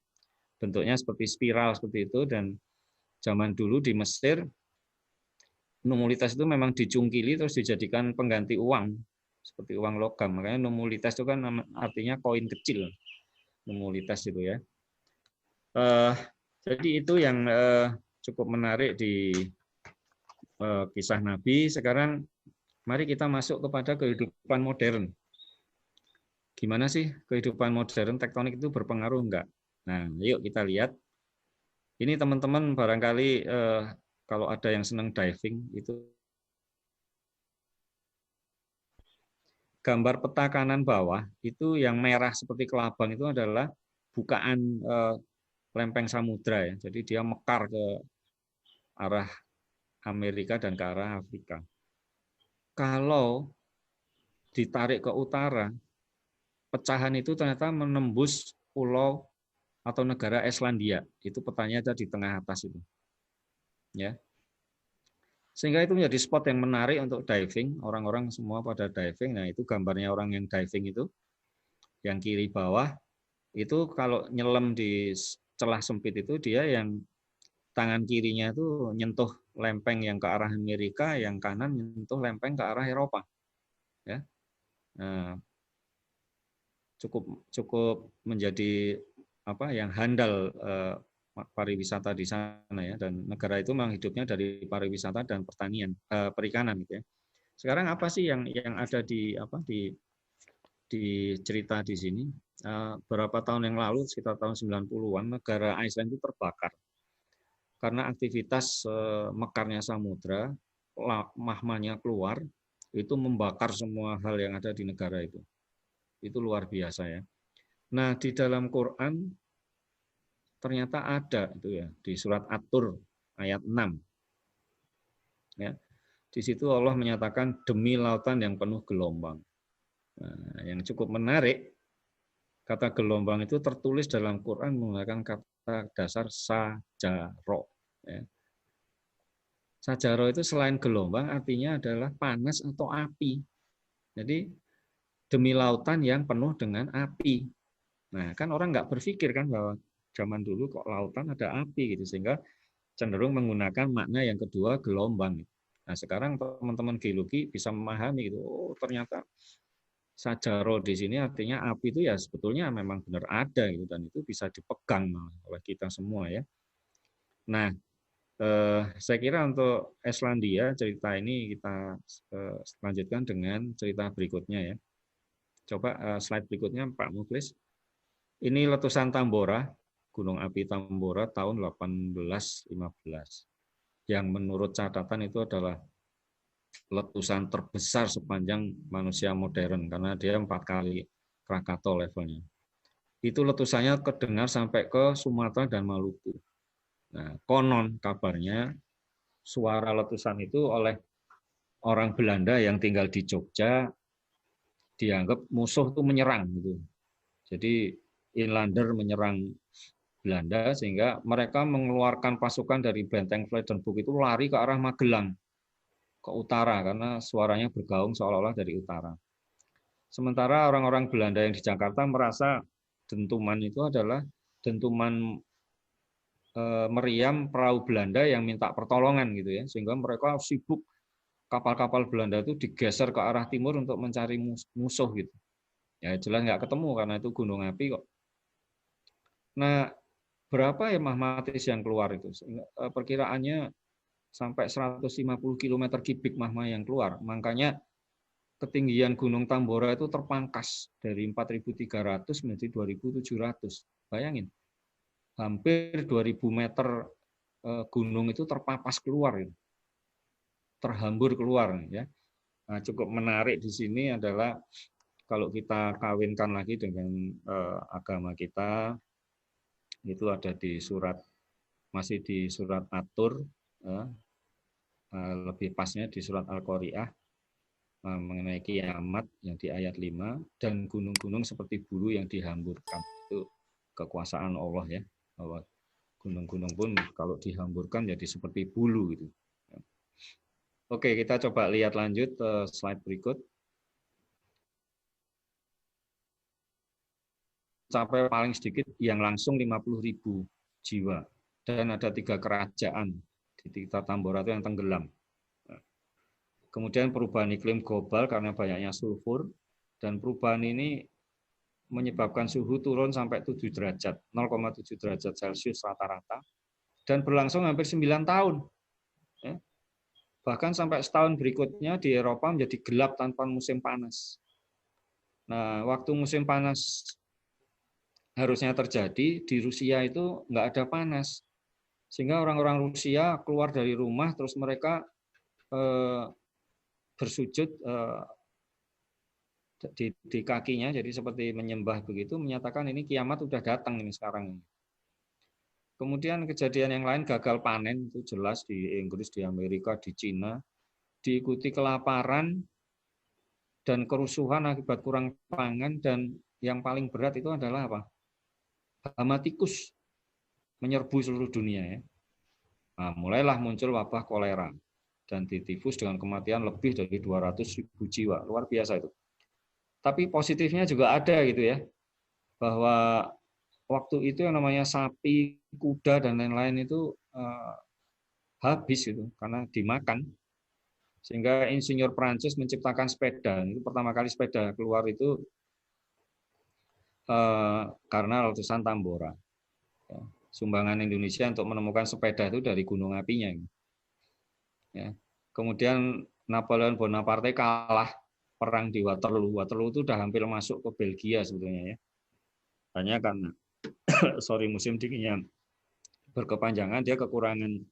Bentuknya seperti spiral seperti itu, dan zaman dulu di Mesir numulites itu memang dicungkili terus dijadikan pengganti uang seperti uang logam. Makanya numulites itu kan artinya koin kecil. Numulites itu ya. Jadi itu yang cukup menarik di kisah Nabi. Sekarang mari kita masuk kepada kehidupan modern. Gimana sih kehidupan modern, tektonik itu berpengaruh enggak? Nah, yuk kita lihat. Ini teman-teman barangkali kalau ada yang senang diving, itu gambar peta kanan bawah, itu yang merah seperti kelabang itu adalah bukaan lempeng samudra ya. Jadi dia mekar ke arah Amerika dan ke arah Afrika. Kalau ditarik ke utara, pecahan itu ternyata menembus pulau atau negara Islandia. Itu petanya ada di tengah atas itu. Ya. Sehingga itu menjadi spot yang menarik untuk diving. Orang-orang semua pada diving. Nah, itu gambarnya orang yang diving itu. Yang kiri bawah itu kalau nyelam di celah sempit itu dia yang tangan kirinya itu nyentuh lempeng yang ke arah Amerika, yang kanan nyentuh lempeng ke arah Eropa. Ya. Nah, cukup menjadi apa yang handal pariwisata di sana ya, dan negara itu memang hidupnya dari pariwisata dan pertanian perikanan gitu ya. Sekarang apa sih yang ada di cerita di sini? Berapa tahun yang lalu sekitar tahun 90-an negara Iceland itu terbakar karena aktivitas mekarnya samudra, magmanya keluar, itu membakar semua hal yang ada di negara itu. Itu luar biasa ya. Nah, di dalam Quran ternyata ada itu ya, di surat At-Tur ayat 6. Ya. Di situ Allah menyatakan demi lautan yang penuh gelombang. Nah, yang cukup menarik, kata gelombang itu tertulis dalam Quran menggunakan kata dasar sajaro. Ya. Sajaro itu selain gelombang artinya adalah panas atau api. Jadi demi lautan yang penuh dengan api. Nah, kan orang nggak berpikir kan bahwa zaman dulu kok lautan ada api gitu, sehingga cenderung menggunakan makna yang kedua gelombang. Nah, sekarang teman-teman geologi bisa memahami gitu. Oh, ternyata sajaro di sini artinya api itu ya sebetulnya memang benar ada gitu, dan itu bisa dipegang oleh kita semua ya. Nah, saya kira untuk Islandia cerita ini kita lanjutkan dengan cerita berikutnya ya. Coba slide berikutnya Pak Muklis. Ini letusan Tambora, Gunung Api Tambora tahun 1815. Yang menurut catatan itu adalah letusan terbesar sepanjang manusia modern karena dia 4 kali Krakatau levelnya. Itu letusannya kedengar sampai ke Sumatera dan Maluku. Nah, konon kabarnya suara letusan itu oleh orang Belanda yang tinggal di Jogja dianggap musuh itu menyerang gitu. Jadi inlander menyerang Belanda sehingga mereka mengeluarkan pasukan dari benteng Vladenburg itu lari ke arah Magelang ke utara karena suaranya bergaung seolah-olah dari utara. Sementara orang-orang Belanda yang di Jakarta merasa dentuman itu adalah dentuman meriam perahu Belanda yang minta pertolongan gitu ya, sehingga mereka sibuk kapal-kapal Belanda itu digeser ke arah timur untuk mencari musuh gitu. Ya jelas nggak ketemu karena itu gunung api kok. Nah, berapa ya magmatis yang keluar itu? Perkiraannya sampai 150 km kubik magma yang keluar. Makanya ketinggian Gunung Tambora itu terpangkas dari 4.300 menjadi 2.700. Bayangin, hampir 2.000 meter gunung itu terpapas keluar, terhambur keluar. Ya. Nah, cukup menarik di sini adalah kalau kita kawinkan lagi dengan agama kita, itu ada di surat, masih di surat At-Tur, lebih pasnya di surat Al-Qari'ah, mengenai kiamat yang di ayat 5, dan gunung-gunung seperti bulu yang dihamburkan. Itu kekuasaan Allah ya, bahwa gunung-gunung pun kalau dihamburkan jadi seperti bulu gitu. Oke, kita coba lihat lanjut slide berikut. Sampai paling sedikit yang langsung 50.000 jiwa, dan ada 3 kerajaan di sekitar Tambora itu yang tenggelam. Kemudian perubahan iklim global karena banyaknya sulfur, dan perubahan ini menyebabkan suhu turun sampai 7 derajat, 0,7 derajat Celcius rata-rata, dan berlangsung hampir 9 tahun. Bahkan sampai setahun berikutnya di Eropa menjadi gelap tanpa musim panas. Nah, waktu musim panas harusnya terjadi, di Rusia itu nggak ada panas. Sehingga orang-orang Rusia keluar dari rumah, terus mereka bersujud di kakinya, jadi seperti menyembah begitu, menyatakan ini kiamat udah datang ini sekarang. Kemudian kejadian yang lain, gagal panen, itu jelas di Inggris, di Amerika, di Cina, diikuti kelaparan dan kerusuhan akibat kurang pangan, dan yang paling berat itu adalah apa? Hama tikus menyerbu seluruh dunia ya. Nah, mulailah muncul wabah kolera dan tifus dengan kematian lebih dari 200.000 jiwa. Luar biasa itu. Tapi positifnya juga ada gitu ya. Bahwa waktu itu yang namanya sapi, kuda dan lain-lain itu habis itu karena dimakan. Sehingga insinyur Prancis menciptakan sepeda. Itu pertama kali sepeda keluar itu karena letusan Tambora. Sumbangan Indonesia untuk menemukan sepeda itu dari gunung apinya. Ya. Kemudian Napoleon Bonaparte kalah perang di Waterloo. Waterloo itu sudah hampir masuk ke Belgia sebetulnya ya. Hanya karena musim dinginnya berkepanjangan, dia kekurangan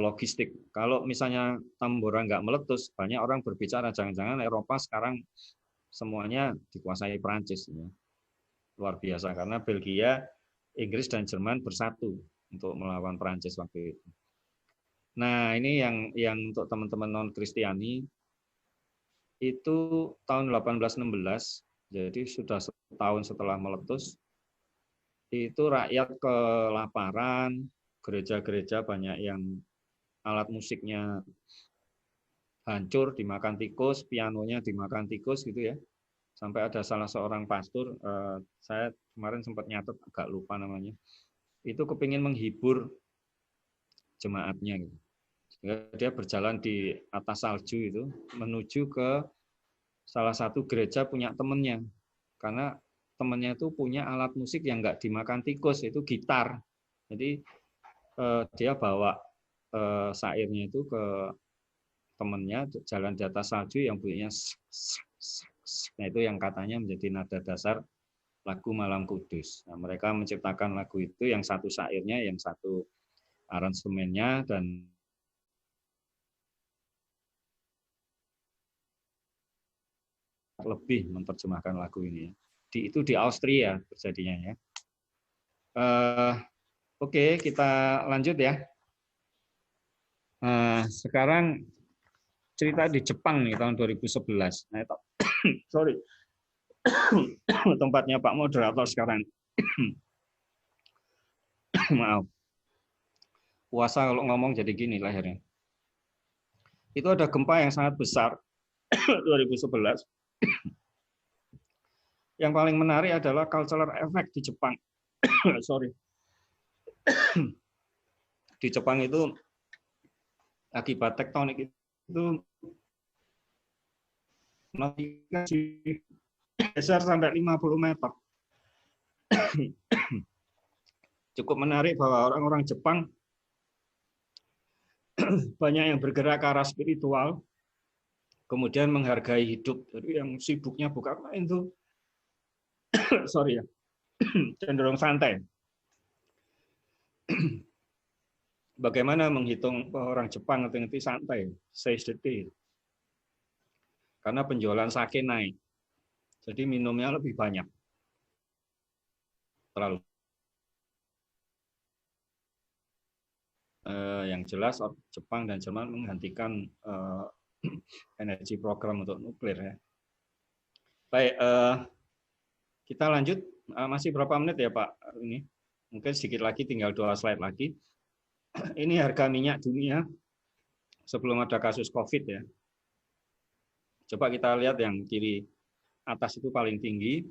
logistik. Kalau misalnya Tambora nggak meletus, banyak orang berbicara jangan-jangan Eropa sekarang semuanya dikuasai Prancis. Ya. Luar biasa karena Belgia, Inggris dan Jerman bersatu untuk melawan Prancis waktu itu. Nah, ini yang untuk teman-teman non-Kristiani itu tahun 1816, jadi sudah setahun setelah meletus, itu rakyat kelaparan, gereja-gereja banyak yang alat musiknya hancur, dimakan tikus, pianonya dimakan tikus gitu ya. Sampai ada salah seorang pastor, saya kemarin sempat nyatet, agak lupa namanya, itu kepingin menghibur jemaatnya gitu. Dia berjalan di atas salju itu menuju ke salah satu gereja punya temennya, karena temennya itu punya alat musik yang nggak dimakan tikus, itu gitar. Jadi dia bawa syairnya itu ke temennya, jalan di atas salju yang bunyinya nah itu yang katanya menjadi nada dasar lagu Malam Kudus. Nah, mereka menciptakan lagu itu, yang satu syairnya, yang satu aransemennya, dan lebih menerjemahkan lagu ini. Itu di Austria terjadinya ya. Oke, kita lanjut ya. Sekarang cerita di Jepang nih tahun 2011. Nah, itu, sorry, tempatnya Pak Moderator sekarang. Maaf. Puasa kalau ngomong jadi gini lahirnya. Itu ada gempa yang sangat besar 2011. Yang paling menarik adalah cultural effect di Jepang. Sorry. Di Jepang itu akibat tektonik itu geser sampai 50 meter. Cukup menarik bahwa orang-orang Jepang banyak yang bergerak ke arah spiritual, kemudian menghargai hidup. Jadi yang sibuknya bukan main tuh, sorry ya, cenderung santai. Bagaimana menghitung orang Jepang ngerti santai, seize the day. Karena penjualan sake naik, jadi minumnya lebih banyak. Terlalu. Yang jelas Jepang dan Jerman menghentikan energi program untuk nuklir ya. Baik, kita lanjut. Masih berapa menit ya Pak? Ini mungkin sedikit lagi, tinggal 2 slide lagi. Ini harga minyak dunia sebelum ada kasus COVID ya. Coba kita lihat yang kiri atas itu paling tinggi,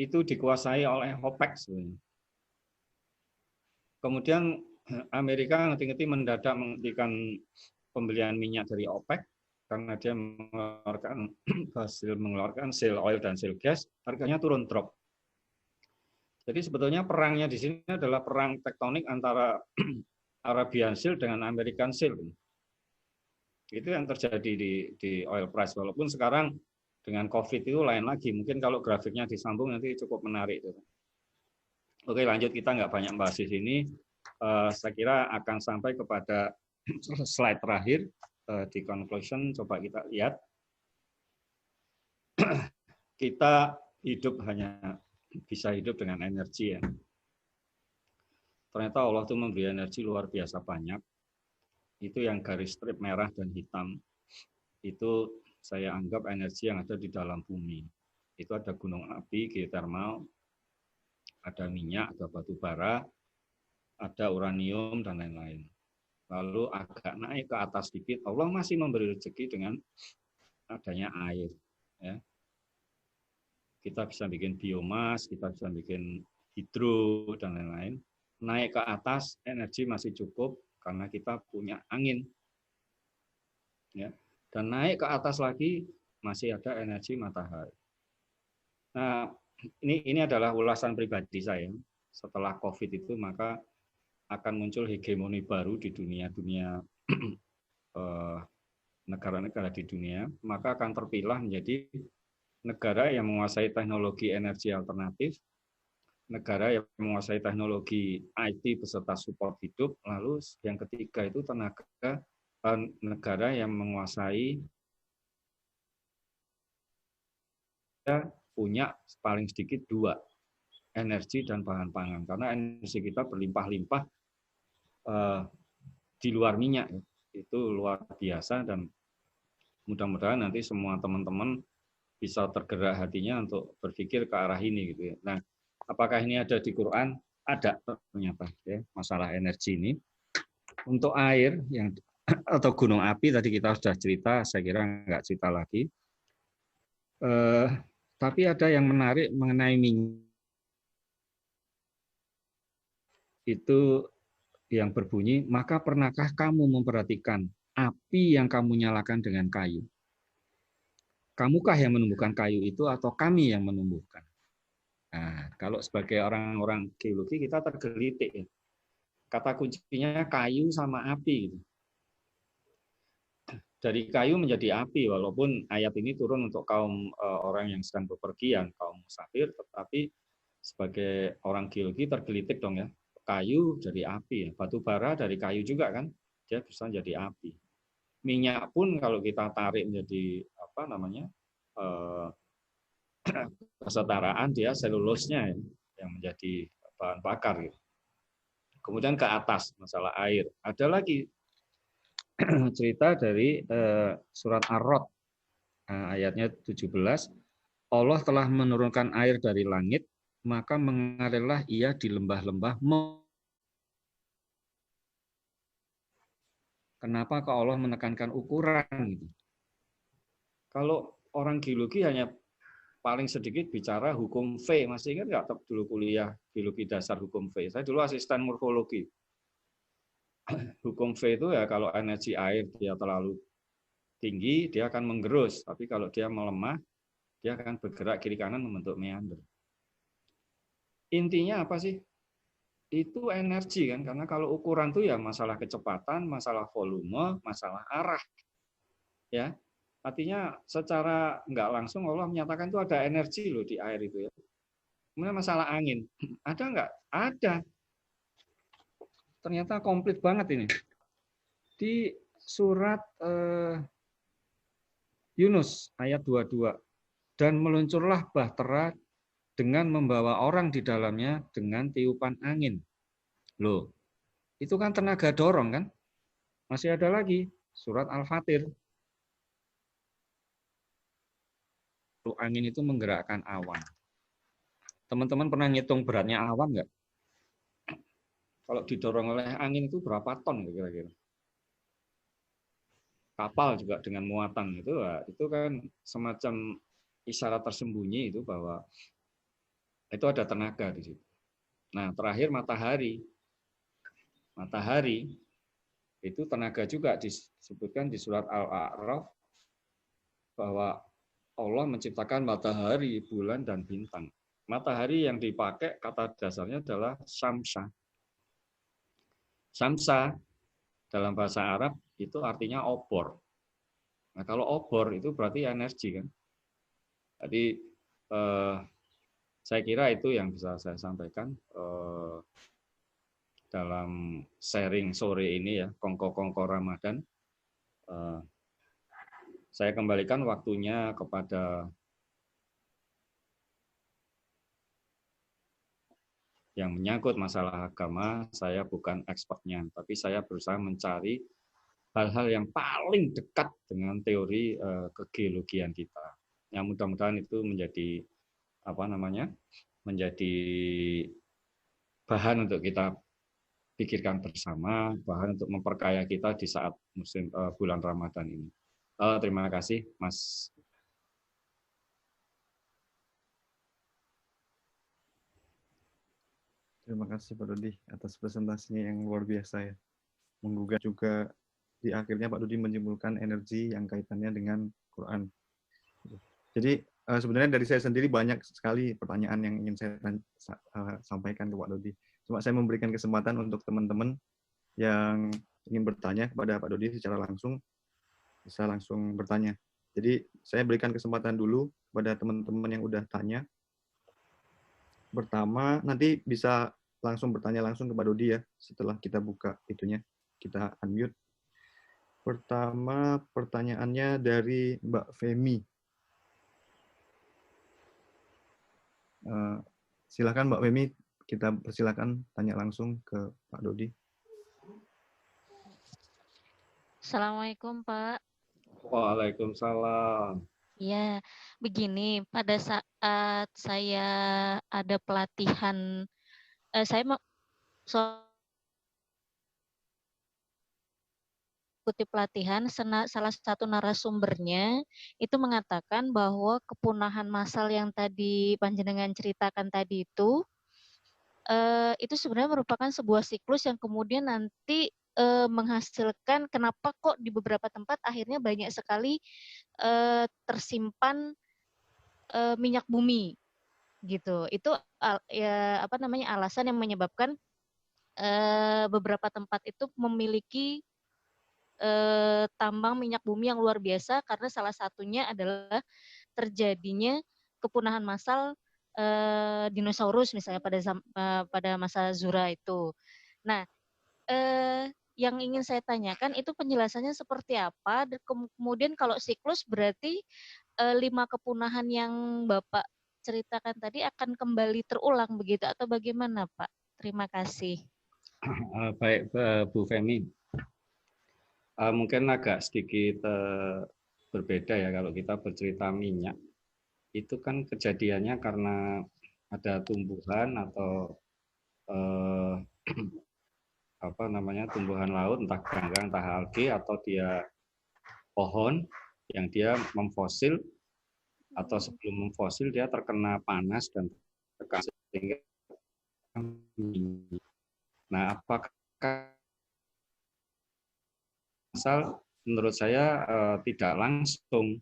itu dikuasai oleh OPEC sebenarnya. Kemudian Amerika ngerti-ngerti mendadak menghentikan pembelian minyak dari OPEC karena dia mengeluarkan shale oil dan shale gas, harganya turun drop. Jadi sebetulnya perangnya di sini adalah perang tektonik antara Arabian Shale dengan American Shale. Itu yang terjadi di oil price. Walaupun sekarang dengan COVID itu lain lagi. Mungkin kalau grafiknya disambung nanti cukup menarik. Oke, lanjut, kita nggak banyak bahas di sini. Saya kira akan sampai kepada slide terakhir di conclusion. Coba kita lihat. Kita hidup hanya bisa hidup dengan energi ya. Ternyata Allah itu memberi energi luar biasa banyak. Itu yang garis strip merah dan hitam. Itu saya anggap energi yang ada di dalam bumi. Itu ada gunung api, geotermal, ada minyak, ada batu bara, ada uranium, dan lain-lain. Lalu agak naik ke atas sedikit, Allah masih memberi rezeki dengan adanya air. Ya. Kita bisa bikin biomas, kita bisa bikin hidro, dan lain-lain. Naik ke atas, energi masih cukup karena kita punya angin. Ya. Dan naik ke atas lagi, masih ada energi matahari. Nah, ini adalah ulasan pribadi saya. Setelah COVID itu, maka akan muncul hegemoni baru di dunia negara-negara di dunia, maka akan terpilah menjadi negara yang menguasai teknologi energi alternatif, negara yang menguasai teknologi IT beserta support hidup, lalu yang ketiga itu negara yang menguasai punya paling sedikit 2, energi dan bahan pangan, karena energi kita berlimpah-limpah di luar minyak, itu luar biasa, dan mudah-mudahan nanti semua teman-teman bisa tergerak hatinya untuk berpikir ke arah ini gitu ya. Nah, apakah ini ada di Quran? Ada ternyata ya, masalah energi ini. Untuk air yang atau gunung api tadi kita sudah cerita, saya kira nggak cerita lagi. Tapi ada yang menarik mengenai minyak. Itu yang berbunyi, maka pernahkah kamu memperhatikan api yang kamu nyalakan dengan kayu? Kamukah yang menumbuhkan kayu itu atau kami yang menumbuhkan? Nah, kalau sebagai orang-orang geologi kita tergelitik ya. Kata kuncinya kayu sama api gitu. Dari kayu menjadi api, walaupun ayat ini turun untuk kaum orang yang sedang bepergian, kaum musafir, tetapi sebagai orang geologi tergelitik dong ya. Kayu jadi api, batu bara dari kayu juga kan, dia bisa jadi api. Minyak pun kalau kita tarik menjadi apa namanya kesetaraan, dia selulosnya yang menjadi bahan bakar. Gitu. Kemudian ke atas masalah air, ada lagi cerita dari surat Ar-Rod ayatnya 17. Allah telah menurunkan air dari langit, maka mengalirlah ia di lembah-lembah. Kenapa kok Allah menekankan ukuran gitu? Kalau orang geologi hanya paling sedikit bicara hukum V, masih ingat nggak dulu kuliah geologi dasar hukum V? Saya dulu asisten morfologi. Hukum V itu ya kalau energi air dia terlalu tinggi, dia akan menggerus. Tapi kalau dia melemah, dia akan bergerak kiri kanan membentuk meander. Intinya apa sih? Itu energi kan, karena kalau ukuran itu ya masalah kecepatan, masalah volume, masalah arah. Ya, artinya secara nggak langsung Allah menyatakan itu ada energi loh di air itu ya. Kemudian masalah angin, ada nggak? Ada. Ternyata komplit banget ini. Di surat Yunus ayat 22. Dan meluncurlah bahtera dengan membawa orang di dalamnya dengan tiupan angin. Loh, itu kan tenaga dorong kan? Masih ada lagi, surat Al-Fatir. Angin itu menggerakkan awan. Teman-teman pernah ngitung beratnya awan nggak? Kalau didorong oleh angin itu berapa ton kira-kira? Kapal juga dengan muatan itu kan semacam isyarat tersembunyi itu bahwa itu ada tenaga di situ. Nah, terakhir matahari. Matahari itu tenaga juga disebutkan di surat Al-A'raf bahwa Allah menciptakan matahari, bulan, dan bintang. Matahari yang dipakai kata dasarnya adalah syamsa. Syamsa dalam bahasa Arab itu artinya obor. Nah, kalau obor itu berarti energi kan. Jadi saya kira itu yang bisa saya sampaikan dalam sharing sore ini ya, kongko-kongko Ramadan. Saya kembalikan waktunya kepada yang menyangkut masalah agama. Saya bukan expertnya, tapi saya berusaha mencari hal-hal yang paling dekat dengan teori kegeologian kita. Yang mudah-mudahan itu menjadi menjadi bahan untuk kita pikirkan bersama, bahan untuk memperkaya kita di saat musim bulan Ramadan ini. Terima kasih, Mas. Terima kasih Pak Dodi atas presentasinya yang luar biasa ya. Menggugah juga di akhirnya Pak Dodi menyimpulkan energi yang kaitannya dengan Quran. Jadi sebenarnya dari saya sendiri banyak sekali pertanyaan yang ingin saya sampaikan ke Pak Dodi. Cuma saya memberikan kesempatan untuk teman-teman yang ingin bertanya kepada Pak Dodi secara langsung, bisa langsung bertanya. Jadi saya berikan kesempatan dulu kepada teman-teman yang udah tanya. Pertama, nanti bisa langsung bertanya langsung ke Pak Dodi ya, setelah kita buka itunya, kita unmute. Pertama, pertanyaannya dari Mbak Femi. Silakan Mbak Femi, kita persilakan tanya langsung ke Pak Dodi. Assalamualaikum Pak. Waalaikumsalam. Ya, begini, pada saat saya ada pelatihan, saya ikuti pelatihan, salah satu narasumbernya itu mengatakan bahwa kepunahan massal yang tadi Panjenengan ceritakan tadi itu sebenarnya merupakan sebuah siklus yang kemudian nanti menghasilkan kenapa kok di beberapa tempat akhirnya banyak sekali tersimpan minyak bumi gitu. Itu ya alasan yang menyebabkan beberapa tempat itu memiliki tambang minyak bumi yang luar biasa karena salah satunya adalah terjadinya kepunahan massal dinosaurus misalnya pada masa Jura itu. Nah, yang ingin saya tanyakan itu penjelasannya seperti apa? Dan kemudian kalau siklus berarti 5 kepunahan yang Bapak ceritakan tadi akan kembali terulang begitu atau bagaimana Pak? Terima kasih. Baik Bu Femi, mungkin agak sedikit berbeda ya kalau kita bercerita minyak. Itu kan kejadiannya karena ada tumbuhan atau tumbuhan laut, entah ganggang, entah alge, atau dia pohon yang dia memfosil atau sebelum memfosil dia terkena panas dan tekan sehingga. Nah, apakah asal menurut saya tidak langsung